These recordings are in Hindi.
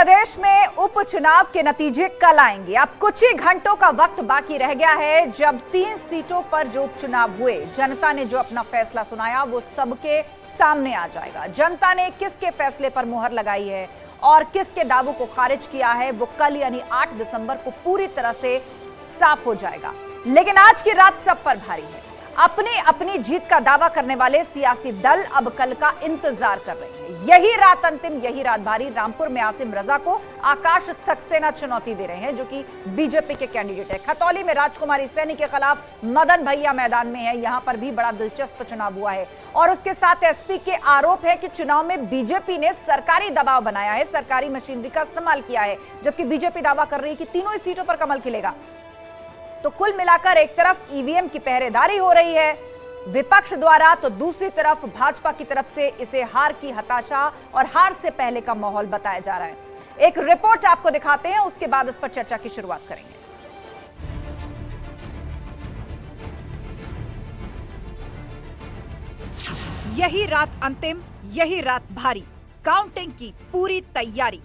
प्रदेश में उपचुनाव के नतीजे कल आएंगे। अब कुछ ही घंटों का वक्त बाकी रह गया है जब 3 सीटों पर जो उपचुनाव हुए, जनता ने जो अपना फैसला सुनाया वो सबके सामने आ जाएगा। जनता ने किसके फैसले पर मुहर लगाई है और किसके दावों को खारिज किया है वो कल यानी 8 दिसंबर को पूरी तरह से साफ हो जाएगा। लेकिन आज की रात सब पर भारी है। अपनी अपनी जीत का दावा करने वाले सियासी दल अब कल का इंतजार कर रहे हैं। यही रात अंतिम, यही रात भारी। रामपुर में आसिम रजा को आकाश सक्सेना चुनौती दे रहे हैं जो कि बीजेपी के कैंडिडेट है। खतौली में राजकुमारी सैनी के खिलाफ मदन भैया मैदान में है। यहां पर भी बड़ा दिलचस्प चुनाव हुआ है और उसके साथ एसपी के आरोप है कि चुनाव में बीजेपी ने सरकारी दबाव बनाया है, सरकारी मशीनरी का इस्तेमाल किया है, जबकि बीजेपी दावा कर रही है कि तीनों ही सीटों पर कमल खिलेगा। तो कुल मिलाकर एक तरफ ईवीएम की पहरेदारी हो रही है विपक्ष द्वारा, तो दूसरी तरफ भाजपा की तरफ से इसे हार की हताशा और हार से पहले का माहौल बताया जा रहा है। एक रिपोर्ट आपको दिखाते हैं, उसके बाद इस पर चर्चा की शुरुआत करेंगे। यही रात अंतिम, यही रात भारी। काउंटिंग की पूरी तैयारी।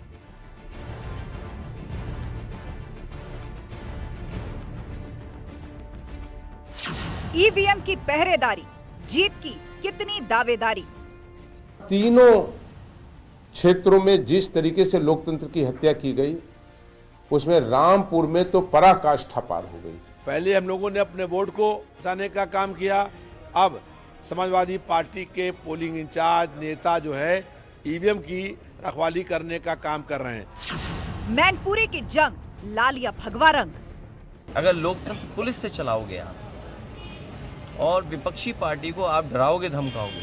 ईवीएम की पहरेदारी, जीत की कितनी दावेदारी। तीनों क्षेत्रों में जिस तरीके से लोकतंत्र की हत्या की गई, उसमें रामपुर में तो पराकाष्ठा पार हो गई। पहले हम लोगों ने अपने वोट को बचाने का काम किया, अब समाजवादी पार्टी के पोलिंग इंचार्ज नेता जो है ईवीएम की रखवाली करने का काम कर रहे हैं। मैनपुरी की जंग, लाल या भगवा रंग। अगर लोकतंत्र पुलिस से चलाओगे आप और विपक्षी पार्टी को आप डराओगे धमकाओगे,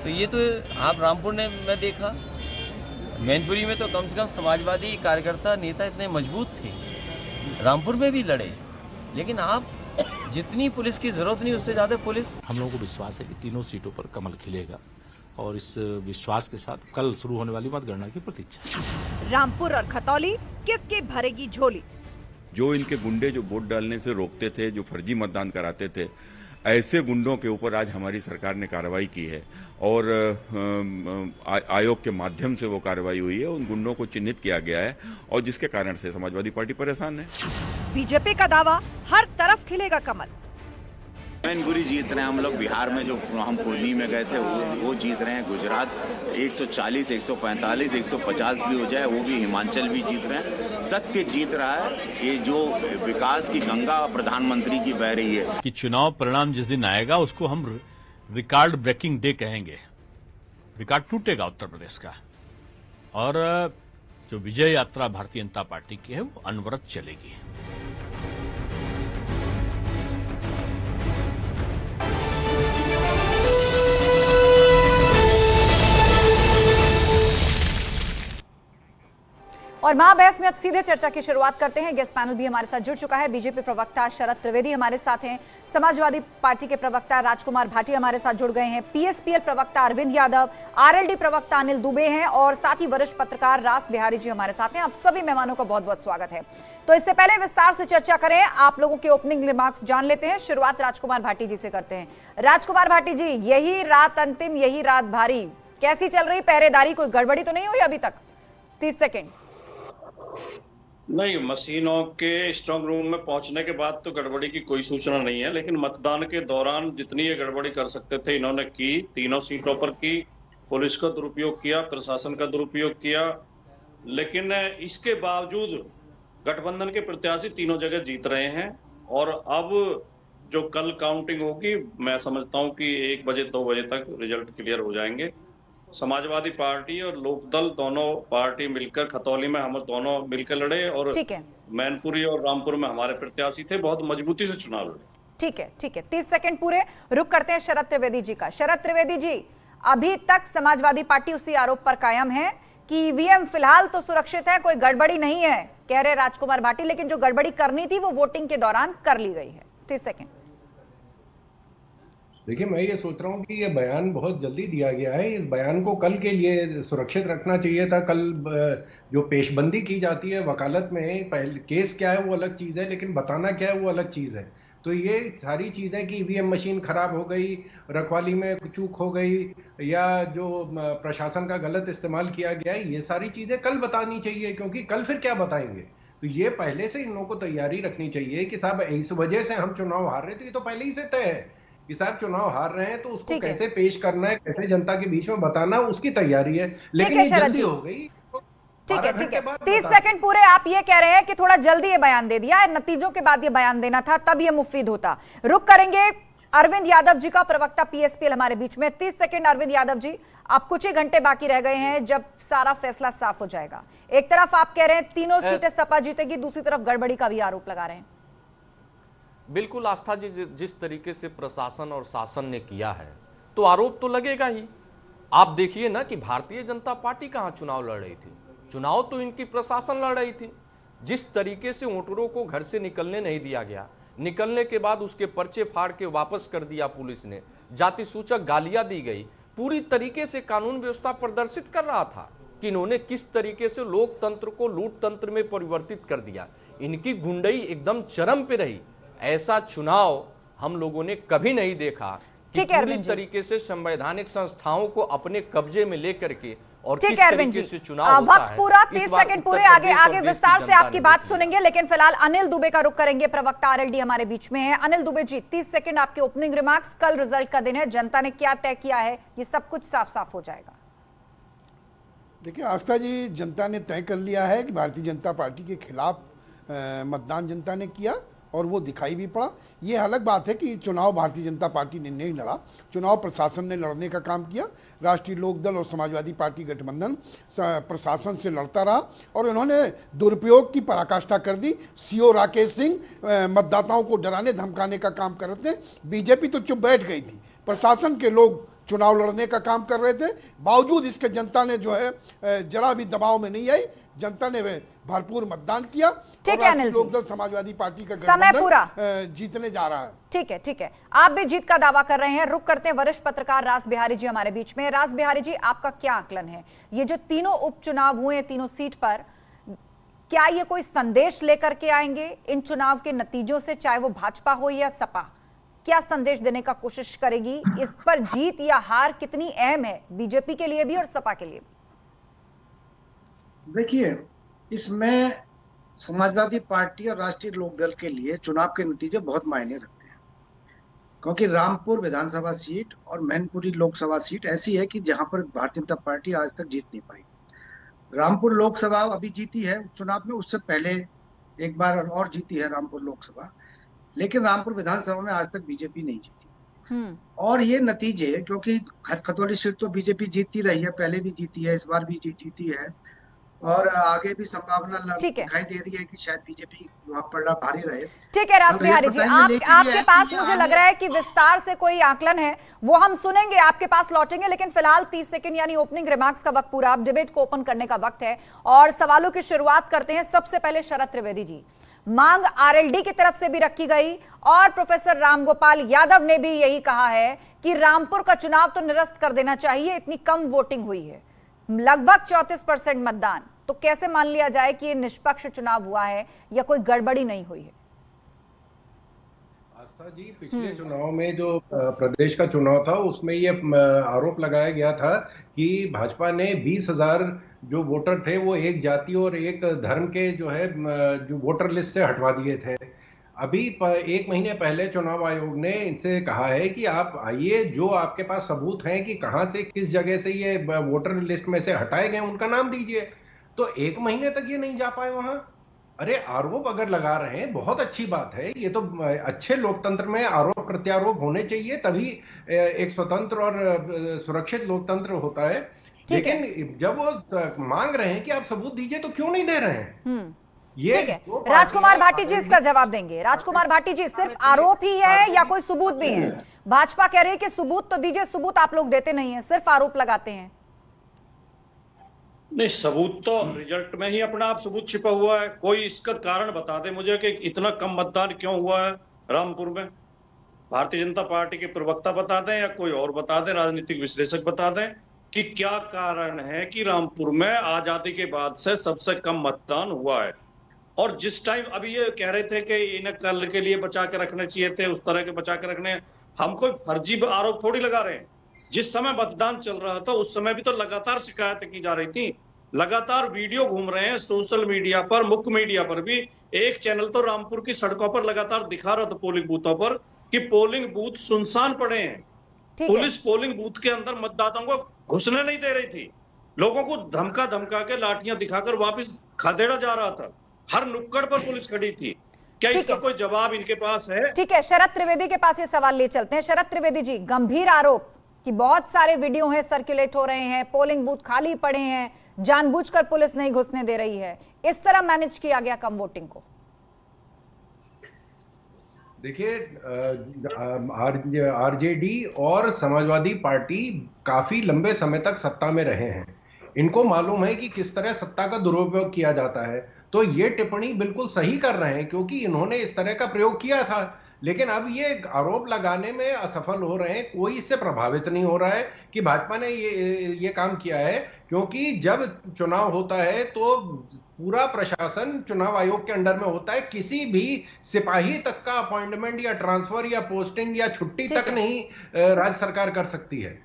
तो ये तो आप रामपुर ने मैं देखा, मैनपुरी में तो कम से कम समाजवादी कार्यकर्ता नेता इतने मजबूत थे, रामपुर में भी लड़े, लेकिन आप जितनी पुलिस की जरूरत नहीं उससे ज्यादा पुलिस। हम लोगों को विश्वास है कि तीनों सीटों पर कमल खिलेगा और इस विश्वास के साथ कल शुरू होने वाली मतगणना की प्रतीक्षा। रामपुर और खतौली किसकी भरेगी झोली। जो इनके गुंडे जो वोट डालने से रोकते थे, जो फर्जी मतदान कराते थे, ऐसे गुंडों के ऊपर आज हमारी सरकार ने कार्रवाई की है और आयोग के माध्यम से वो कार्रवाई हुई है। उन गुंडों को चिन्हित किया गया है और जिसके कारण से समाजवादी पार्टी परेशान है। बीजेपी का दावा, हर तरफ खिलेगा कमल। मैनपुरी जीत रहे हैं हम लोग। बिहार में जो हम पूर्णी में गए थे वो जीत रहे हैं। गुजरात 140, 145, 150 भी हो जाए वो भी, हिमाचल भी जीत रहे हैं। सत्य जीत रहा है। ये जो विकास की गंगा प्रधानमंत्री की बह रही है कि चुनाव परिणाम जिस दिन आएगा उसको हम रिकॉर्ड ब्रेकिंग डे कहेंगे। रिकॉर्ड टूटेगा उत्तर प्रदेश का और जो विजय यात्रा भारतीय जनता पार्टी की है वो अनवरत चलेगी। और महाबहस में अब सीधे चर्चा की शुरुआत करते हैं। गेस्ट पैनल भी हमारे साथ जुड़ चुका है। बीजेपी प्रवक्ता शरद त्रिवेदी हमारे साथ हैं, समाजवादी पार्टी के प्रवक्ता राजकुमार भाटिया हमारे साथ जुड़ गए हैं, पीएसपीएल प्रवक्ता अरविंद यादव, आरएलडी प्रवक्ता अनिल दुबे हैं और साथ ही वरिष्ठ पत्रकार रास बिहारी जी हमारे साथ हैं। आप सभी मेहमानों का बहुत बहुत स्वागत है। तो इससे पहले विस्तार से चर्चा करें, आप लोगों के ओपनिंग रिमार्क्स जान लेते हैं। शुरुआत राजकुमार भाटी जी से करते हैं। राजकुमार भाटी जी, यही रात अंतिम, यही रात भारी, कैसी चल रही पहरेदारी? कोई गड़बड़ी तो नहीं हुई अभी तक? 30 सेकेंड। नहीं, मशीनों के स्ट्रांग रूम में पहुंचने के बाद तो गड़बड़ी की कोई सूचना नहीं है, लेकिन मतदान के दौरान जितनी ये गड़बड़ी कर सकते थे इन्होंने की। तीनों सीटों पर की। पुलिस का दुरुपयोग किया, प्रशासन का दुरुपयोग किया, लेकिन इसके बावजूद गठबंधन के प्रत्याशी तीनों जगह जीत रहे हैं। और अब जो कल काउंटिंग होगी, मैं समझता हूं कि 1 बजे 2 बजे तक रिजल्ट क्लियर हो जाएंगे। समाजवादी पार्टी और लोकदल दोनों पार्टी मिलकर, खतौली में हम दोनों मिलकर लड़े और मैनपुरी और रामपुर में हमारे प्रत्याशी थे। बहुत मजबूती से चुनाव लड़े। ठीक है, ठीक है। 30 सेकंड पूरे। रुक करते हैं शरद त्रिवेदी जी का। शरद त्रिवेदी जी, अभी तक समाजवादी पार्टी उसी आरोप पर कायम है कि ईवीएम फिलहाल तो सुरक्षित है, कोई गड़बड़ी नहीं है, कह रहे राजकुमार भाटी, लेकिन जो गड़बड़ी करनी थी वो वोटिंग के दौरान कर ली गई है। 30 सेकंड। देखिए, मैं ये सोच रहा हूँ कि ये बयान बहुत जल्दी दिया गया है। इस बयान को कल के लिए सुरक्षित रखना चाहिए था। कल जो पेशबंदी की जाती है वकालत में, पहले केस क्या है वो अलग चीज़ है, लेकिन बताना क्या है वो अलग चीज़ है। तो ये सारी चीजें कि ईवीएम मशीन खराब हो गई, रखवाली में चूक हो गई, या जो प्रशासन का गलत इस्तेमाल किया गया है, ये सारी चीजें कल बतानी चाहिए, क्योंकि कल फिर क्या बताएंगे। तो ये पहले से इन लोगों को तैयारी रखनी चाहिए कि साहब इस वजह से हम चुनाव हार रहे हैं, तो ये तो पहले ही से तय है कि साहब चुनाव हार रहे हैं, तो उसको कैसे पेश करना है, कैसे जनता के बीच में बताना, उसकी तैयारी है। लेकिन ये जल्दी हो गई। ठीक है 30 सेकंड पूरे आप ये कह रहे हैं कि थोड़ा जल्दी ये बयान दे दिया, नतीजों के बाद ये बयान देना था, तब ये मुफीद होता। रुक करेंगे अरविंद यादव जी का, प्रवक्ता पीएसपीएल हमारे बीच में। 30 सेकंड अरविंद यादव जी, आप कुछ ही घंटे बाकी रह गए हैं जब सारा फैसला साफ हो जाएगा। एक तरफ आप कह रहे हैं तीनों सीटें सपा जीतेगी, दूसरी तरफ गड़बड़ी का भी आरोप लगा रहे हैं। बिल्कुल आस्था जी, जिस तरीके से प्रशासन और शासन ने किया है तो आरोप तो लगेगा ही। आप देखिए ना कि भारतीय जनता पार्टी कहां चुनाव लड़ रही थी, चुनाव तो इनकी प्रशासन लड़ रही थी। जिस तरीके से वोटरों को घर से निकलने नहीं दिया गया, निकलने के बाद उसके पर्चे फाड़ के वापस कर दिया पुलिस ने, जाति सूचक गालियां दी गई, पूरी तरीके से कानून व्यवस्था प्रदर्शित कर रहा था कि इन्होंने किस तरीके से लोकतंत्र को लूट तंत्र में परिवर्तित कर दिया। इनकी गुंडई एकदम चरम पे रही। ऐसा चुनाव हम लोगों ने कभी नहीं देखा कि पूरी तरीके से संवैधानिक संस्थाओं को अपने कब्जे में लेकर के और किस तरीके से चुनाव होता वक्त पूरा 30 सेकंड पूरे, आगे विस्तार से आपकी बात सुनेंगे, लेकिन फिलहाल अनिल दुबे का रुख करेंगे। प्रवक्ता आरएलडी हमारे बीच में है। अनिल दुबे जी, 30 सेकंड आपके ओपनिंग रिमार्क्स। कल रिजल्ट का दिन है, जनता ने क्या तय किया है, ये सब कुछ साफ साफ हो जाएगा। देखिए आस्था जी, जनता ने तय कर लिया है कि भारतीय जनता पार्टी के खिलाफ मतदान जनता ने किया और वो दिखाई भी पड़ा। ये अलग बात है कि चुनाव भारतीय जनता पार्टी ने नहीं लड़ा, चुनाव प्रशासन ने लड़ने का काम किया। राष्ट्रीय लोकदल और समाजवादी पार्टी गठबंधन प्रशासन से लड़ता रहा और उन्होंने दुरुपयोग की पराकाष्ठा कर दी। सीओ राकेश सिंह मतदाताओं को डराने धमकाने का काम कर रहे थे। बीजेपी तो चुप बैठ गई थी, प्रशासन के लोग चुनाव लड़ने का काम कर रहे थे। बावजूद इसके जनता ने जो है जरा भी दबाव में नहीं आई, जनता ने भरपूर मतदान किया। ठीक है अनिल, लोकदल समाजवादी पार्टी का समय पूरा जीतने जा रहा है। ठीक है, आप भी जीत का दावा कर रहे हैं। रुक करते हैं वरिष्ठ पत्रकार रास बिहारी जी हमारे बीच में। रास बिहारी जी, आपका क्या आकलन है, ये जो तीनों उपचुनाव हुए तीनों सीट पर, क्या ये कोई संदेश लेकर के आएंगे इन चुनाव के नतीजों से, चाहे वो भाजपा हो या सपा? क्या संदेश देने का कोशिश करेगी? इस पर जीत या हार कितनी अहम है बीजेपी के लिए भी और सपा के लिए भी? देखिए, इसमें समाजवादी पार्टी और राष्ट्रीय लोकदल के लिए चुनाव के नतीजे बहुत मायने रखते हैं, क्योंकि रामपुर विधानसभा सीट और मैनपुरी लोकसभा सीट ऐसी है कि जहां पर भारतीय जनता पार्टी आज तक जीत नहीं पाई। रामपुर लोकसभा अभी जीती है चुनाव में, उससे पहले एक बार और जीती है रामपुर लोकसभा, लेकिन रामपुर विधानसभा में आज तक बीजेपी नहीं जीती। और ये नतीजे, क्योंकि खतौली सीट तो बीजेपी जीतती रही है, पहले भी जीती है, इस बार भी जीती है और आगे भी संभावना दिखाई दे रही है कि शायद बीजेपी वहां पड़ना भारी रहे। ठीक है रास बिहारी जी, आपके पास मुझे लग रहा है कि विस्तार से कोई आकलन है, वो हम सुनेंगे, आपके पास लौटेंगे, लेकिन फिलहाल 30 सेकंड यानी ओपनिंग रिमार्क्स का वक्त पूरा, अब डिबेट को ओपन करने का वक्त है और सवालों की शुरुआत करते हैं। सबसे पहले शरद त्रिवेदी जी, मांग आरएलडी की तरफ से भी रखी गई और प्रोफेसर रामगोपाल यादव ने भी यही कहा है कि रामपुर का चुनाव तो निरस्त कर देना चाहिए, इतनी कम वोटिंग हुई है, लगभग 34% मतदान, तो कैसे मान लिया जाए कि ये निष्पक्ष चुनाव हुआ है या कोई गड़बड़ी नहीं हुई है? आस्था जी, पिछले चुनाव में जो प्रदेश का चुनाव था उसमें ये आरोप लगाया गया था कि भाजपा ने 20,000 जो वोटर थे वो एक जाति और एक धर्म के जो है जो वोटर लिस्ट से हटवा दिए थे। अभी 1 महीने पहले चुनाव आयोग ने इनसे कहा है कि आप आइए, जो आपके पास सबूत हैं कि कहां से किस जगह से ये वोटर लिस्ट में से हटाए गए उनका नाम दीजिए। तो 1 महीने तक ये नहीं जा पाए वहां। अरे आरोप अगर लगा रहे हैं बहुत अच्छी बात है, ये तो अच्छे लोकतंत्र में आरोप प्रत्यारोप होने चाहिए, तभी एक स्वतंत्र और सुरक्षित लोकतंत्र होता है। लेकिन जब वो मांग रहे हैं कि आप सबूत दीजिए तो क्यों नहीं दे रहे हैं? ये ठीक है, राजकुमार भाटी जी इसका जवाब देंगे। राजकुमार भाटी जी, सिर्फ आरोप ही है या कोई सबूत भी है? भाजपा कह रही है कि सबूत तो दीजिए, सबूत आप लोग देते नहीं है, सिर्फ आरोप लगाते हैं। नहीं, सबूत तो रिजल्ट में ही अपना आप सबूत छिपा हुआ है। कोई इसका कारण बता दे मुझे कि इतना कम मतदान क्यों हुआ है रामपुर में। भारतीय जनता पार्टी के प्रवक्ता बता दें या कोई और बता दें, राजनीतिक विश्लेषक बता दें कि क्या कारण है कि रामपुर में आजादी के बाद से सबसे कम मतदान हुआ है। और जिस टाइम अभी ये कह रहे थे कि इन्हें कल के लिए बचा के रखने चाहिए थे, उस तरह के बचा के रखने, हम कोई फर्जी आरोप थोड़ी लगा रहे हैं। जिस समय मतदान चल रहा था उस समय भी तो लगातार शिकायतें की जा रही थी, लगातार वीडियो घूम रहे हैं सोशल मीडिया पर, मुख्य मीडिया पर भी। एक चैनल तो रामपुर की सड़कों पर लगातार दिखा रहा था पोलिंग बूथों पर कि पोलिंग बूथ सुनसान पड़े हैं। पुलिस पोलिंग बूथ के अंदर मतदाताओं को घुसने नहीं दे रही थी, लोगों को धमका धमका के लाठियां दिखाकर वापस खदेड़ा जा रहा था। हर नुक्कड़ पर पुलिस खड़ी थी। क्या इसका कोई जवाब इनके पास है? ठीक है, शरद त्रिवेदी के पास ये सवाल ले चलते हैं। शरद त्रिवेदी जी, गंभीर आरोप कि बहुत सारे वीडियो हैं, सर्कुलेट हो रहे हैं, पोलिंग बूथ खाली पड़े हैं, जानबूझकर पुलिस नहीं घुसने दे रही है, इस तरह मैनेज किया गया कम वोटिंग को? देखिए, आरजेडी और समाजवादी पार्टी काफी लंबे समय तक सत्ता में रहे हैं। इनको मालूम है कि किस तरह सत्ता का दुरुपयोग किया जाता है, तो ये टिप्पणी बिल्कुल सही कर रहे हैं क्योंकि इन्होंने इस तरह का प्रयोग किया था। लेकिन अब ये आरोप लगाने में असफल हो रहे हैं, कोई इससे प्रभावित नहीं हो रहा है कि भाजपा ने ये काम किया है, क्योंकि जब चुनाव होता है तो पूरा प्रशासन चुनाव आयोग के अंडर में होता है। किसी भी सिपाही तक का अपॉइंटमेंट या ट्रांसफर या पोस्टिंग या छुट्टी तक नहीं राज्य सरकार कर सकती है।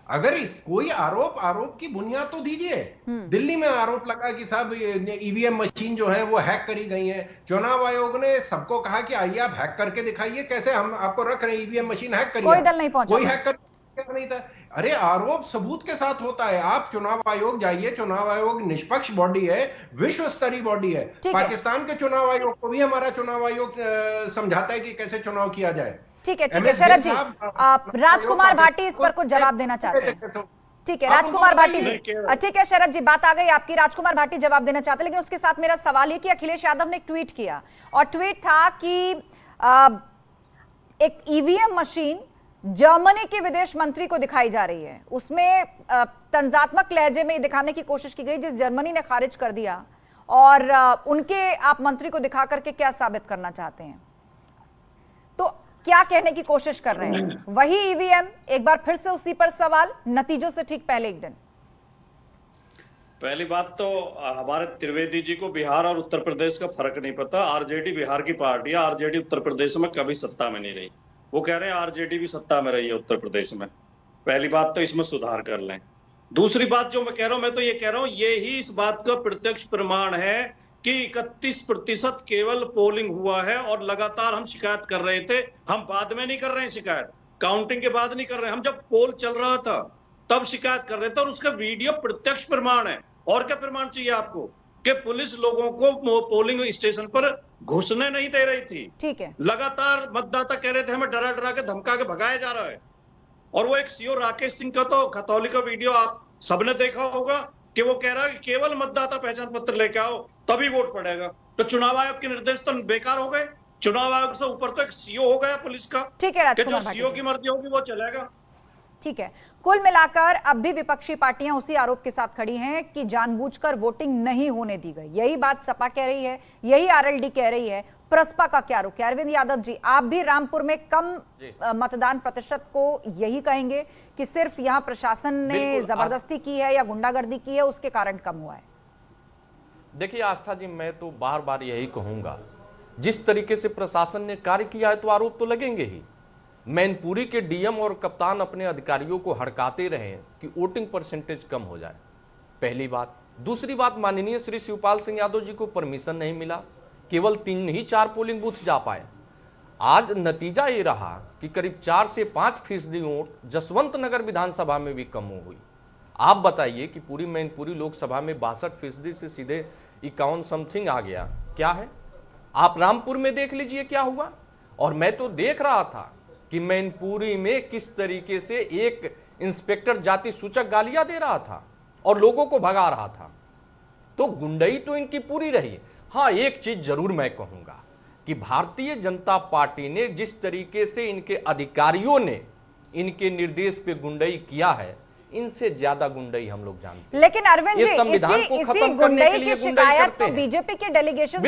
अगर इस कोई आरोप की बुनियाद तो दीजिए। दिल्ली में आरोप लगा कि साहब ईवीएम मशीन जो है वो हैक करी गई है। चुनाव आयोग ने सबको कहा कि आइए आप हैक करके दिखाइए, कैसे हम आपको रख रहे हैं ईवीएम मशीन हैक करिए। कोई दल नहीं पहुंचा, कोई हैक कर नहीं था। अरे आरोप सबूत के साथ होता है। आप चुनाव आयोग जाइए, चुनाव आयोग निष्पक्ष बॉडी है, विश्व स्तरीय बॉडी है। पाकिस्तान के चुनाव आयोग को भी हमारा चुनाव आयोग समझाता है कि कैसे चुनाव किया जाए। ठीक है शरद जी, राजकुमार भाटी इस पर कुछ जवाब देना चाहते हैं। ठीक है राजकुमार भाटी जी, ठीक है शरद जी, बात आ गई आपकी। राजकुमार भाटी जवाब देना चाहते हैं, लेकिन उसके साथ मेरा सवाल ये कि अखिलेश यादव ने एक ट्वीट किया और ट्वीट था कि एक ईवीएम मशीन जर्मनी के विदेश मंत्री को दिखाई जा रही है। उसमें तंजात्मक लहजे में दिखाने की कोशिश की गई जिस जर्मनी ने खारिज कर दिया, और उनके आप मंत्री को दिखा करके क्या साबित करना चाहते हैं? तो क्या कहने की कोशिश कर रहे हैं? वही ईवीएम, एक बार फिर से उसी पर सवाल, नतीजों से ठीक पहले एक दिन। पहली बात तो हमारे त्रिवेदी जी को बिहार और उत्तर प्रदेश का फर्क नहीं पता। आरजेडी बिहार की पार्टी है, आरजेडी उत्तर प्रदेश में कभी सत्ता में नहीं रही। वो कह रहे हैं आरजेडी भी सत्ता में रही है उत्तर प्रदेश में। पहली बात तो इसमें सुधार कर लें। दूसरी बात जो मैं कह रहा हूं, मैं तो ये कह रहा हूं, ये ही इस बात का प्रत्यक्ष प्रमाण है कि 31% केवल पोलिंग हुआ है और लगातार हम शिकायत कर रहे थे। हम बाद में नहीं कर रहे हैं शिकायत, काउंटिंग के बाद नहीं कर रहे हैं, हम जब पोल चल रहा था तब शिकायत कर रहे थे, और उसका वीडियो प्रत्यक्ष प्रमाण है। और क्या प्रमाण चाहिए आपको कि पुलिस लोगों को पोलिंग स्टेशन पर घुसने नहीं दे रही थी। ठीक है, लगातार मतदाता कह रहे थे हमें डरा डरा के धमका के भगाया जा रहा है। और वो एक सीओ राकेश सिंह का तो खतौली का वीडियो आप सबने देखा होगा कि वो कह रहा है कि केवल मतदाता पहचान पत्र लेके आओ तभी वोट पड़ेगा। तो चुनाव आयोग के निर्देश तो बेकार हो गए। चुनाव आयोग से ऊपर तो एक सीओ हो गया पुलिस का। ठीक है राजकुमार, जो सीओ की मर्जी होगी वो चलेगा। ठीक है, कुल मिलाकर अब भी विपक्षी पार्टियां उसी आरोप के साथ खड़ी हैं कि जानबूझकर वोटिंग नहीं होने दी गई। यही बात सपा कह रही है, यही आरएलडी कह रही है। प्रसपा का क्या रुख है? अरविंद यादव जी, आप भी रामपुर में कम मतदान प्रतिशत को यही कहेंगे कि सिर्फ यहां प्रशासन ने जबरदस्ती की है या गुंडागर्दी की है, उसके कारण कम हुआ है? देखिए आस्था जी, मैं तो बार बार यही कहूंगा, जिस तरीके से प्रशासन ने कार्य किया है तो आरोप तो लगेंगे ही। मैनपुरी के डीएम और कप्तान अपने अधिकारियों को हड़काते रहे कि वोटिंग परसेंटेज कम हो जाए, पहली बात। दूसरी बात, माननीय श्री शिवपाल सिंह यादव जी को परमिशन नहीं मिला, केवल 3 ही 4 पोलिंग बूथ जा पाए। आज नतीजा ये रहा कि करीब 4 से 5% वोट जसवंत नगर विधानसभा में भी कम हुई। आप बताइए कि पूरी मैनपुरी लोकसभा में 62% से सीधे 51 समथिंग आ गया। क्या है? आप रामपुर में देख लीजिए क्या हुआ। और मैं तो देख रहा था कि मैनपुरी में किस तरीके से एक इंस्पेक्टर जाति सूचक गालियां दे रहा था और लोगों को भगा रहा था। तो गुंडई तो इनकी पूरी रही। हाँ, एक चीज जरूर मैं कहूंगा कि भारतीय जनता पार्टी ने जिस तरीके से इनके अधिकारियों ने इनके निर्देश पे गुंडई किया है, इनसे ज्यादा गुंडई हम लोग जानते हैं। लेकिन अरविंद जी, इस संविधान को इसी खत्म करने के गुंडई लिए की गुंडई शिकायत करते तो हैं। बीजेपी के डेलीगेशन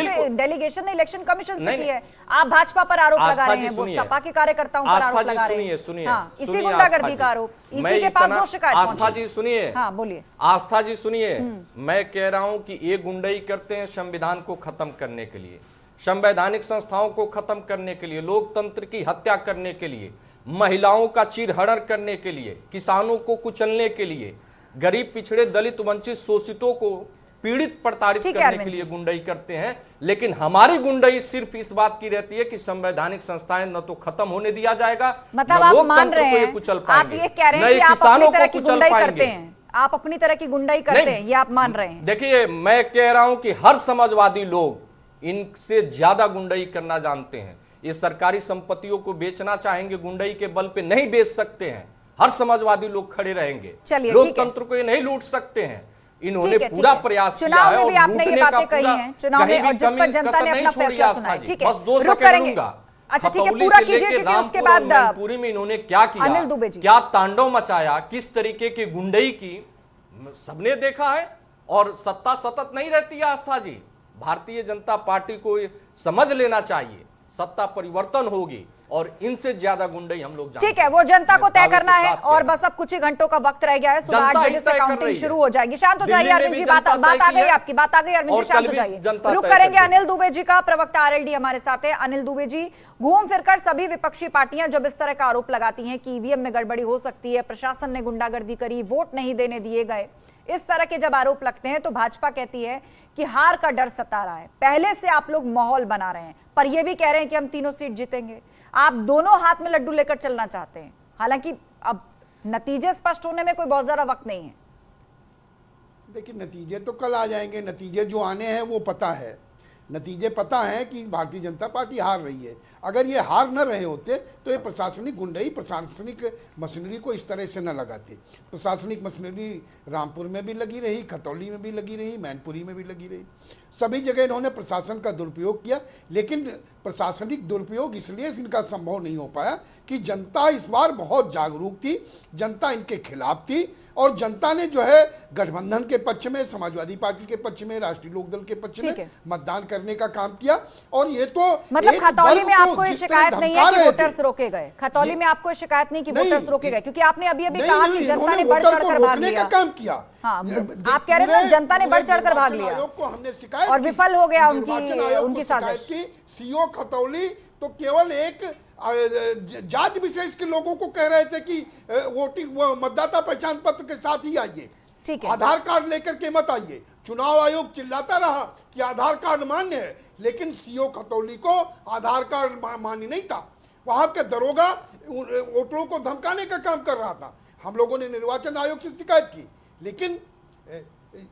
ने इलेक्शन कमीशन से की है। नहीं। आप भाजपा पर आरोप लगा आस्था रहे जी हैं, वो सुनिए। सपा के कार्यकर्ताओं पर आस्था आरोप जी लगा रहे हैं। सुनिए, हाँ, इसी सुनिए गुंडागर्दी आस्था का जी। आरोप, मैं इसी के पास इतना- दो शिकायत आस्था पहुंची। जी सुनिए, हाँ बोलिए। आस्था जी सुनिए, मैं कह रहा हूं कि ये गुंडई करते हैं संविधान को खत्म करने के लिए, संवैधानिक संस्थाओं को खत्म करने के लिए, लोकतंत्र की हत्या करने के लिए, महिलाओं का चीरहरण करने के लिए, किसानों को कुचलने के लिए, गरीब पिछड़े दलित वंचित शोषितों को पीड़ित प्रताड़ित करने के लिए गुंडई करते हैं। लेकिन हमारी गुंडई सिर्फ इस बात की रहती है कि संवैधानिक संस्थाएं न तो खत्म होने दिया जाएगा, मतलब न आप मान लोकतंत्र रहे को ये हैं, कुचल आप पाएंगे, ये कह रहे न हैं ये कि आप अपनी किसानों तरह को की कुचल गुंडई करते पाएंगे। हैं, आप अपनी तरह की गुंडई करते हैं, ये आप मान रहे हैं। देखिए, मैं कह रहा हूं कि हर समाजवादी लोग इनसे ज्यादा गुंडई करना जानते हैं। ये सरकारी संपत्तियों को बेचना चाहेंगे, गुंडई के बल पे नहीं बेच सकते हैं। हर समाजवादी लोग खड़े रहेंगे, लोकतंत्र को ये नहीं लूट सकते हैं। इन्होंने पूरा प्रयास किया है और लूटने का पूरा कहीं भी कमी कसर नहीं छोड़ी आस्था जी। बस 2 सेकंड लूंगा। अच्छा ठीक है, खतौली पूरा से कीजिए लेके क्योंकि उसके रामपुर और बाद मैनपुरी में इन्होंने क्या किया, अनिल दुबे जी, क्या तांडव मचाया, किस तरीके की गुंडई की, सबने देखा है। और सत्ता सतत नहीं रहती है आस्था जी, भारतीय जनता पार्टी को समझ लेना चाहिए, सत्ता परिवर्तन होगी और इनसे ज्यादा गुंडई हम लोग ठीक है, वो जनता को तय करना है। और बस अब कुछ ही घंटों का वक्त रह गया है, सुबह 8 बजे से काउंटिंग शुरू हो जाएगी। शांत हो जाइए अरविंद जी, बात आ गई आपकी, बात आ गई अरविंद जी, शांत हो जाइए। रुक करेंगे अनिल दुबे जी का, प्रवक्ता आरएलडी हमारे साथ है। अनिल दुबे जी, घूम फिरकर सभी विपक्षी पार्टियां जब इस तरह का आरोप लगाती हैं कि ईवीएम में गड़बड़ी हो सकती है, प्रशासन ने गुंडागर्दी करी, वोट नहीं देने दिए गए, इस तरह के जब आरोप लगते हैं तो भाजपा कहती है कि हार का डर सता रहा है। पहले से आप लोग माहौल बना रहे हैं, पर यह भी कह रहे हैं कि हम तीनों सीट जीतेंगे। आप दोनों हाथ में लड्डू लेकर चलना चाहते हैं, हालांकि अब नतीजे स्पष्ट होने में कोई बहुत ज्यादा वक्त नहीं है। देखिए, नतीजे तो कल आ जाएंगे, नतीजे जो आने हैं वो पता है, नतीजे पता है कि भारतीय जनता पार्टी हार रही है। अगर ये हार न रहे होते तो ये प्रशासनिक गुंडई, प्रशासनिक मशीनरी को इस तरह से न लगाते। प्रशासनिक मशीनरी रामपुर में भी लगी रही, खतौली में भी लगी रही, मैनपुरी में भी लगी रही, सभी जगह इन्होंने प्रशासन का दुरुपयोग किया। लेकिन प्रशासनिक दुरुपयोग इसलिए इनका संभव नहीं हो पाया कि जनता इस बार बहुत जागरूक थी, जनता इनके खिलाफ थी और जनता ने जो है गठबंधन के पक्ष में, समाजवादी पार्टी के पक्ष में, राष्ट्रीय लोकदल के पक्ष में मतदान करने का काम किया। और ये तो मतलब खतौली में आपको ये शिकायत नहीं है कि वोटर्स रोके गए, खतौली में आपको शिकायत नहीं कि वोटर्स रोके गए, क्योंकि आपने अभी कहा कि जनता ने बढ़ चढ़कर भाग लिया, काम किया। हाँ, आप कह रहे थे जनता ने बढ़ चढ़कर भाग लिया को हमने शिकायत और विफल हो गया उनकी साजिश की। सीओ खतौली तो केवल एक जात विशेष के लोगों को कह रहे थे कि वोटिंग मतदाता पहचान पत्र के साथ ही आइए, ठीक है, आधार कार्ड लेकर के मत आइए। चुनाव आयोग चिल्लाता रहा कि आधार कार्ड मान्य है, लेकिन सीओ खतौली को आधार कार्ड मान्य नहीं था। वहां के दरोगा वोटरों को धमकाने का काम कर रहा था। हम लोगों ने निर्वाचन आयोग से शिकायत की, लेकिन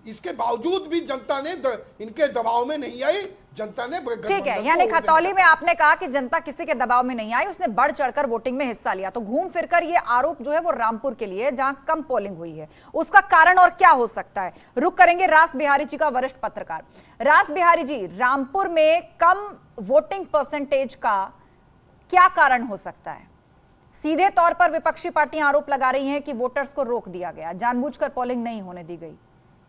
इसके बावजूद भी जनता ने इनके दबाव में नहीं आई, जनता ने ठीक है। यानी खतौली में आपने कहा कि जनता किसी के दबाव में नहीं आई, उसने बढ़ चढ़कर वोटिंग में हिस्सा लिया। तो घूम फिरकर ये आरोप जो है वो रामपुर के लिए, जहां कम पोलिंग हुई है, उसका कारण और क्या हो सकता है, रुक करेंगे रास बिहारी जी का, वरिष्ठ पत्रकार। रास बिहारी जी, रामपुर में कम वोटिंग परसेंटेज का क्या कारण हो सकता है? सीधे तौर पर विपक्षी पार्टियां आरोप लगा रही हैं कि वोटर्स को रोक दिया गया, जानबूझकर पोलिंग नहीं होने दी गई।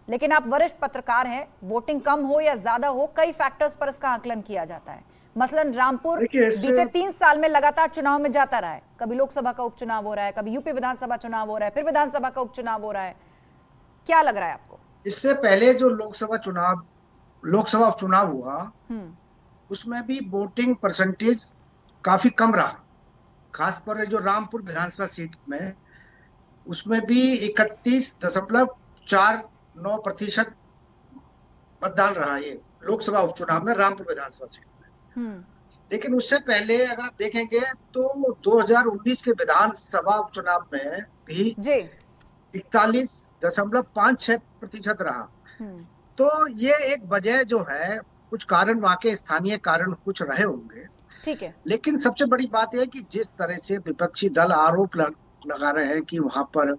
लेकिन आप वरिष्ठ पत्रकार हैं, वोटिंग कम हो या ज्यादा हो, कई फैक्टर्स पर इसका आकलन किया जाता है। मसलन रामपुर बीते 3 साल में लगातार चुनाव में जाता रहा है, कभी लोकसभा का उपचुनाव हो रहा है, कभी यूपी विधानसभा चुनाव हो रहा है, फिर विधानसभा का उपचुनाव हो रहा है। क्या लग रहा है आपको? इससे पहले जो लोकसभा उपचुनाव हुआ, उसमें भी वोटिंग परसेंटेज काफी कम रहा, खासकर जो रामपुर विधानसभा सीट में, उसमें भी 31.49% मतदान रहा ये लोकसभा उपचुनाव में रामपुर विधानसभा सीट में। लेकिन उससे पहले अगर आप देखेंगे तो 2019 के विधानसभा उपचुनाव में भी 41.56% रहा। तो ये एक वजह जो है, कुछ कारण वहां के स्थानीय कारण कुछ रहे होंगे, ठीक है। लेकिन सबसे बड़ी बात यह है कि जिस तरह से विपक्षी दल आरोप लगा रहे हैं कि वहां पर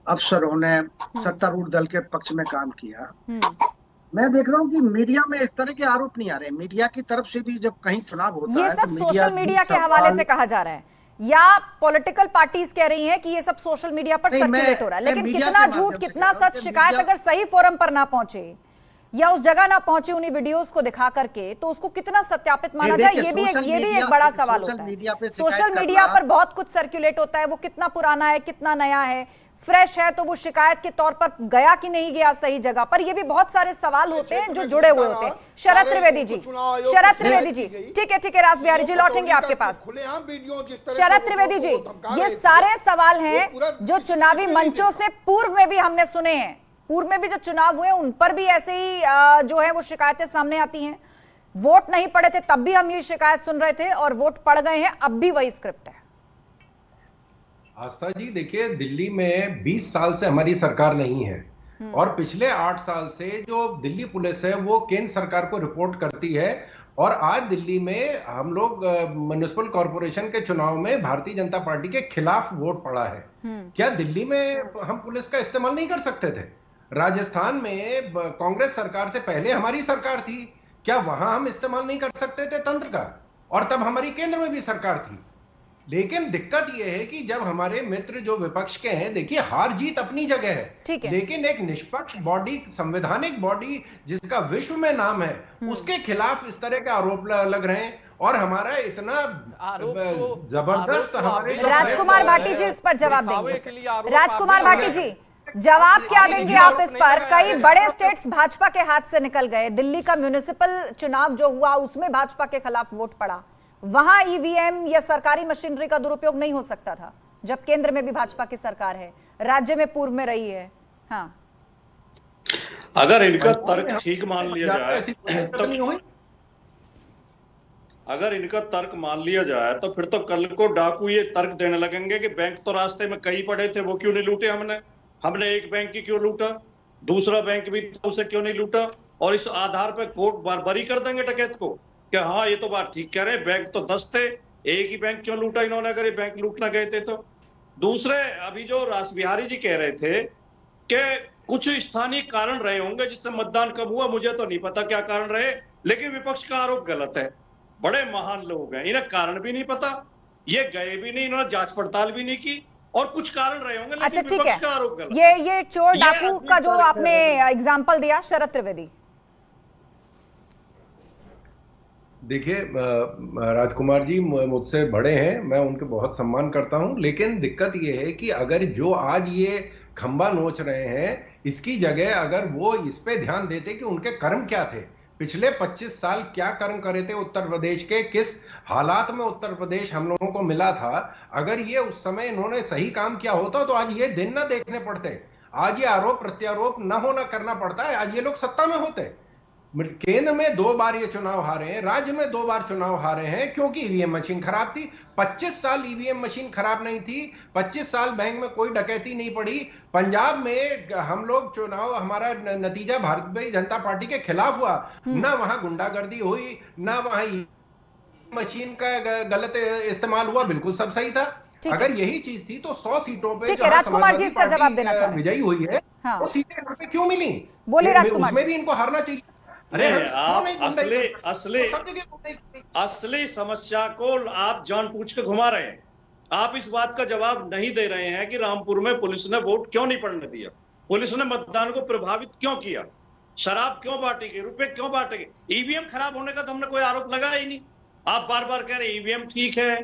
अफसरों ने सत्तारूढ़ दल के पक्ष में काम किया, मैं देख रहा हूँ कि मीडिया में इस तरह के आरोप नहीं आ रहे। मीडिया की तरफ से भी जब कहीं चुनाव होता है ये सब सोशल मीडिया के हवाले से कहा जा रहा है या पॉलिटिकल पार्टीज कह रही हैं कि ये सब सोशल मीडिया पर सर्कुलेट हो रहा है, लेकिन कितना झूठ कितना सच, शिकायत अगर सही फोरम पर ना पहुंचे या उस जगह ना पहुंचे उन्हीं वीडियोस को दिखा करके, तो उसको कितना सत्यापित माना जाए, ये भी एक बड़ा सवाल होता है। सोशल मीडिया पर बहुत कुछ सर्कुलेट होता है, वो कितना पुराना है कितना नया है, फ्रेश है तो वो शिकायत के तौर पर गया कि नहीं गया सही जगह पर, ये भी बहुत सारे सवाल होते हैं जो जुड़े हुए होते हैं। शरद त्रिवेदी जी, ठीक है रास बिहारी जी, लौटेंगे आपके पास। शरद त्रिवेदी जी, ये सारे सवाल हैं जो चुनावी मंचों से पूर्व में भी हमने सुने हैं, पूर्व में भी जो चुनाव हुए उन पर भी ऐसे ही जो है वो शिकायतें सामने आती हैं। वोट नहीं पड़े थे तब भी हम ये शिकायत सुन रहे थे, और वोट पड़ गए हैं अब भी वही स्क्रिप्ट है। आस्था जी देखिए, दिल्ली में 20 साल से हमारी सरकार नहीं है, और पिछले 8 साल से जो दिल्ली पुलिस है वो केंद्र सरकार को रिपोर्ट करती है, और आज दिल्ली में हम लोग म्युनिसिपल कॉर्पोरेशन के चुनाव में भारतीय जनता पार्टी के खिलाफ वोट पड़ा है। क्या दिल्ली में हम पुलिस का इस्तेमाल नहीं कर सकते थे? राजस्थान में कांग्रेस सरकार से पहले हमारी सरकार थी, क्या वहां हम इस्तेमाल नहीं कर सकते थे तंत्र का? और तब हमारी केंद्र में भी सरकार थी। लेकिन दिक्कत यह है कि जब हमारे मित्र जो विपक्ष के हैं, देखिए हार जीत अपनी जगह है, लेकिन एक निष्पक्ष बॉडी, संवैधानिक बॉडी जिसका विश्व में नाम है, उसके खिलाफ इस तरह के आरोप लग रहे हैं, और हमारा इतना जबरदस्त हमारे राजकुमार भाटी जी इस पर जवाब देंगे। राजकुमार भाटी जी जवाब क्या देंगे आप इस पर? कई बड़े स्टेट्स भाजपा के हाथ से निकल गए, दिल्ली का म्युनिसिपल चुनाव जो हुआ उसमें भाजपा के खिलाफ वोट पड़ा, वहां ईवीएम या सरकारी मशीनरी का दुरुपयोग नहीं हो सकता था, जब केंद्र में भी भाजपा की सरकार है, राज्य में पूर्व में रही है। हाँ, अगर इनका तर्क ठीक मान लिया जाए तो, अगर इनका तर्क मान लिया जाए तो फिर तो कल को डाकू ये तर्क देने लगेंगे कि बैंक तो रास्ते में कई पड़े थे, वो क्यों नहीं लूटे हमने एक बैंक की क्यों लूटा, दूसरा बैंक भी तो उसे क्यों नहीं लूटा, और इस आधार पर कोर्ट बरी कर देंगे डकैत को कि हाँ ये तो बात ठीक कह रहे हैं, बैंक तो 10 थे, एक ही बैंक क्यों लूटा इन्होंने, अगर ये बैंक लूटना गए थे तो। दूसरे, अभी जो रास बिहारी जी कह रहे थे कि कुछ स्थानीय कारण रहे होंगे जिससे मतदान कम हुआ, मुझे तो नहीं पता क्या कारण रहे, लेकिन विपक्ष का आरोप गलत है। बड़े महान लोग हैं, इन्हें कारण भी नहीं पता, ये गए भी नहीं, इन्होंने जांच पड़ताल भी नहीं की, और कुछ कारण रहे होंगे, अच्छा लेकिन विपक्ष का आरोप गलत। ये चोर डाकू का जो आपने एग्जाम्पल दिया, शरद त्रिवेदी। देखिए राजकुमार जी मुझसे बड़े हैं, मैं उनके बहुत सम्मान करता हूं, लेकिन दिक्कत ये है कि अगर जो आज ये खंबा नोच रहे हैं, इसकी जगह अगर वो इस पे ध्यान देते कि उनके कर्म क्या थे, पिछले 25 साल क्या कर्म करे थे उत्तर प्रदेश के, किस हालात में उत्तर प्रदेश हम लोगों को मिला था, अगर ये उस समय इन्होंने सही काम किया होता तो आज ये दिन ना देखने पड़ते, आज ये आरोप प्रत्यारोप न होना करना पड़ता है, आज ये लोग सत्ता में होते। केंद्र में 2 बार ये चुनाव हारे हैं, राज्य में 2 बार चुनाव हारे हैं, क्योंकि ईवीएम मशीन खराब थी। 25 साल ईवीएम मशीन खराब नहीं थी, 25 साल बैंक में कोई डकैती नहीं पड़ी। पंजाब में हम लोग चुनाव, हमारा नतीजा भारतीय जनता पार्टी के खिलाफ हुआ, ना वहां गुंडागर्दी हुई, ना वहां मशीन का गलत इस्तेमाल हुआ, बिल्कुल सब सही था। अगर यही चीज थी तो 100 सीटों पे राजकुमार जी इसका जवाब देना चाह रहे हैं, विजयी हुई है, वो सीटें यहाँ पे क्यों मिली? बोले राजकुमार, उसमें भी इनको हारना चाहिए। अरे आप असली समस्या को आप जानबूझ के घुमा रहे हैं। आप इस बात का जवाब नहीं दे रहे हैं कि रामपुर में पुलिस ने वोट क्यों नहीं पड़ने दिया, पुलिस ने मतदान को प्रभावित क्यों किया, शराब क्यों बांटी गई, रुपए क्यों बांटे गए, ईवीएम खराब होने का तो हमने कोई आरोप लगाया ही नहीं। आप बार बार कह रहे हैं ईवीएम ठीक है,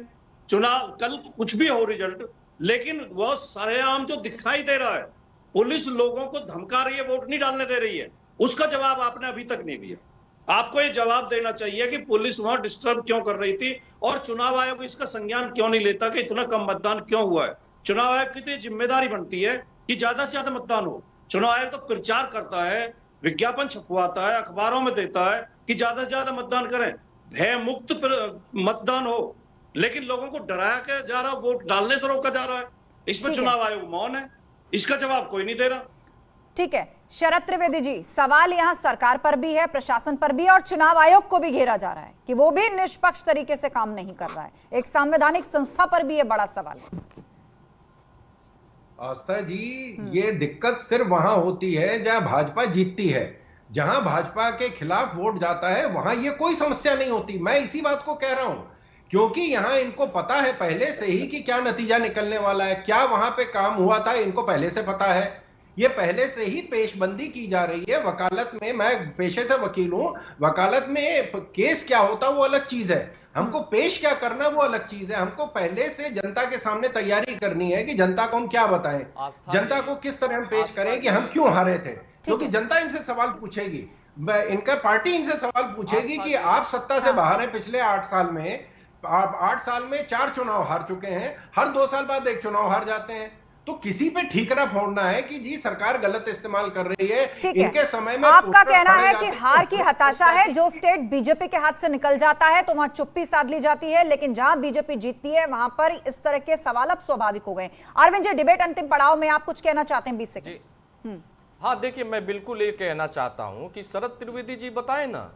चुनाव कल कुछ भी हो रिजल्ट, लेकिन वह सरेआम जो दिखाई दे रहा है, पुलिस लोगों को धमका रही है, वोट नहीं डालने दे रही है, उसका जवाब आपने अभी तक नहीं दिया। आपको ये जवाब देना चाहिए कि पुलिस वहां डिस्टर्ब क्यों कर रही थी, और चुनाव आयोग इसका संज्ञान क्यों नहीं लेता कि इतना कम मतदान क्यों हुआ है। चुनाव आयोग की तो जिम्मेदारी बनती है कि ज्यादा से ज्यादा मतदान हो। चुनाव आयोग तो प्रचार करता है, विज्ञापन छपवाता है, अखबारों में देता है कि ज्यादा से ज्यादा मतदान करें, भय मुक्त मतदान हो, लेकिन लोगों को डराया क्या जा रहा है, वोट डालने से रोका जा रहा है। इसमें चुनाव आयोग मौन है, इसका जवाब कोई नहीं दे रहा। ठीक है शरद त्रिवेदी जी, सवाल यहाँ सरकार पर भी है, प्रशासन पर भी है, और चुनाव आयोग को भी घेरा जा रहा है कि वो भी निष्पक्ष तरीके से काम नहीं कर रहा है। एक संवैधानिक संस्था पर भी ये बड़ा सवाल है। आस्था जी, ये दिक्कत सिर्फ वहां होती है जहां भाजपा जीतती है, जहां भाजपा के खिलाफ वोट जाता है वहां ये कोई समस्या नहीं होती। मैं इसी बात को कह रहा हूं क्योंकि यहां इनको पता है पहले से ही कि क्या नतीजा निकलने वाला है, क्या वहां पे काम हुआ था, इनको पहले से पता है। ये पहले से ही पेशबंदी की जा रही है। वकालत में, मैं पेशे से वकील हूं, वकालत में केस क्या होता वो अलग चीज है, हमको पेश क्या करना वो अलग चीज है। हमको पहले से जनता के सामने तैयारी करनी है कि जनता को हम क्या बताएं, जनता को किस तरह हम पेश करें कि हम क्यों हारे थे, क्योंकि जनता इनसे सवाल पूछेगी, इनका पार्टी इनसे सवाल पूछेगी कि आप सत्ता से बाहर हैं। पिछले 8 साल में, आप 8 साल में 4 चुनाव हार चुके हैं, हर 2 साल बाद एक चुनाव हार जाते हैं। तो किसी पे ठीकरा फोड़ना है कि जी सरकार गलत इस्तेमाल कर रही है, इनके समय में आपका कहना है कि हार की हताशा है, जो स्टेट बीजेपी के हाथ से निकल जाता है तो वहां चुप्पी साध ली जाती है, लेकिन जहां बीजेपी जीतती है वहां पर इस तरह के सवाल अब स्वाभाविक हो गए। अरविंद जी, डिबेट अंतिम पड़ाव में आप कुछ कहना चाहते हैं 20 सेकंड। हाँ देखिए, मैं बिल्कुल ये कहना चाहता हूं कि शरद त्रिवेदी जी बताएं ना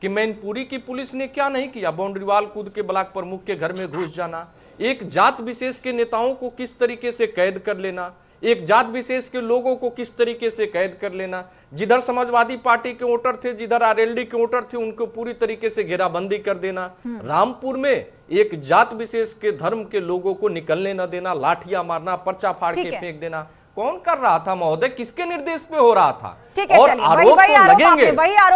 कि मैनपुरी की पुलिस ने क्या नहीं किया। बाउंड्री वाल कूद के ब्लॉक प्रमुख के घर में घुस जाना, एक जात विशेष के नेताओं को किस तरीके से कैद कर लेना, एक जात विशेष के लोगों को किस तरीके से कैद कर लेना, जिधर समाजवादी पार्टी के वोटर थे, जिधर आरएलडी के वोटर थे, उनको पूरी तरीके से घेराबंदी कर देना। रामपुर में एक जात विशेष के धर्म के लोगों को निकलने न देना, लाठियां मारना, पर्चा फाड़ के फेंक देना, कौन कर रहा था महोदय, किसके निर्देश पे हो रहा था? और आरोप तो लगेंगे,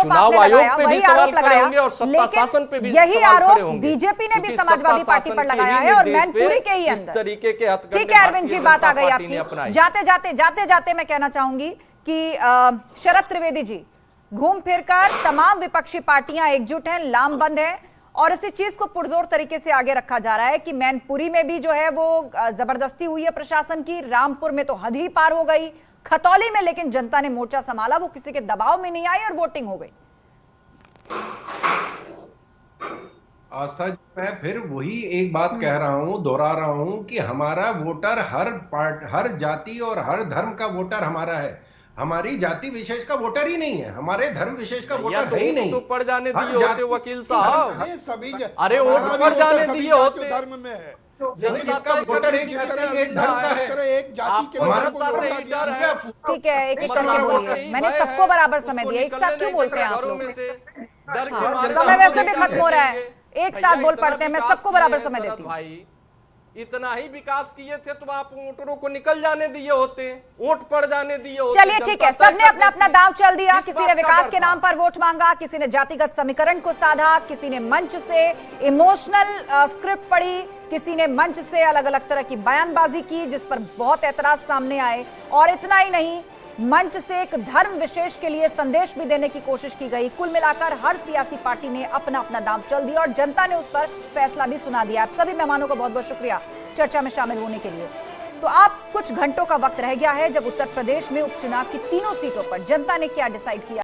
चुनाव आयोग पे भी सवाल खड़े होंगे और सत्ता शासन पे भी यही सवाल खड़े आरोप होंगे। बीजेपी ने भी समाजवादी पार्टी पर लगाया है और मैनपुरी के ही अंदर। इस तरीके के हथकंडे ठीक है अरविंद जी, बात आ गई आपकी। जाते जाते मैं कहना चाहूंगी कि शरद त्रिवेदी जी, घूम फिरकर तमाम विपक्षी पार्टियां एकजुट हैं, लामबंद है और इसी चीज को पुरजोर तरीके से आगे रखा जा रहा है कि मैनपुरी में भी जो है वो जबरदस्ती हुई है प्रशासन की, रामपुर में तो हद ही पार हो गई, खतौली में लेकिन जनता ने मोर्चा संभाला, वो किसी के दबाव में नहीं आई और वोटिंग हो गई। आस्था जी, मैं फिर वही एक बात कह रहा हूं, दोहरा रहा हूं कि हमारा वोटर हर जाति और हर धर्म का वोटर हमारा है। हमारी जाति विशेष का वोटर ही नहीं है, हमारे धर्म विशेष का वोटर है ही नहीं। तो पड़ जाने दिए होते वकील साहब, सभी अरे वोट पड़ जाने दिए होते, धर्म में है, जिसका वोटर एक धर्म का है, एक जाति के ठीक है, एक एक करके बोलिए, मैंने सबको बराबर समय दिया, एक साथ क्यों बोलते हैं आप लोग? समय वैसे भी खत्म हो रहा है, एक साथ बोल पड़ते हैं, मैं सबको बराबर समय देती हूँ। इतना ही विकास किए थे तो आप वोटरों को निकल जाने दिए होते, वोट पड़ जाने दिए होते। चलिए ठीक है, सबने अपना अपना दांव चल दिया, किसी ने विकास के नाम पर वोट मांगा, किसी ने जातिगत समीकरण को साधा, किसी ने मंच से इमोशनल स्क्रिप्ट पढ़ी, किसी ने मंच से अलग अलग तरह की बयानबाजी की जिस पर बहुत एतराज सामने आए, और इतना ही नहीं, मंच से एक धर्म विशेष के लिए संदेश भी देने की कोशिश की गई। कुल मिलाकर हर सियासी पार्टी ने अपना अपना दांव चल दिया और जनता ने उस पर फैसला भी सुना दिया। आप सभी मेहमानों का बहुत बहुत शुक्रिया चर्चा में शामिल होने के लिए। तो अब कुछ घंटों का वक्त रह गया है जब उत्तर प्रदेश में उपचुनाव की तीनों सीटों पर जनता ने क्या डिसाइड किया।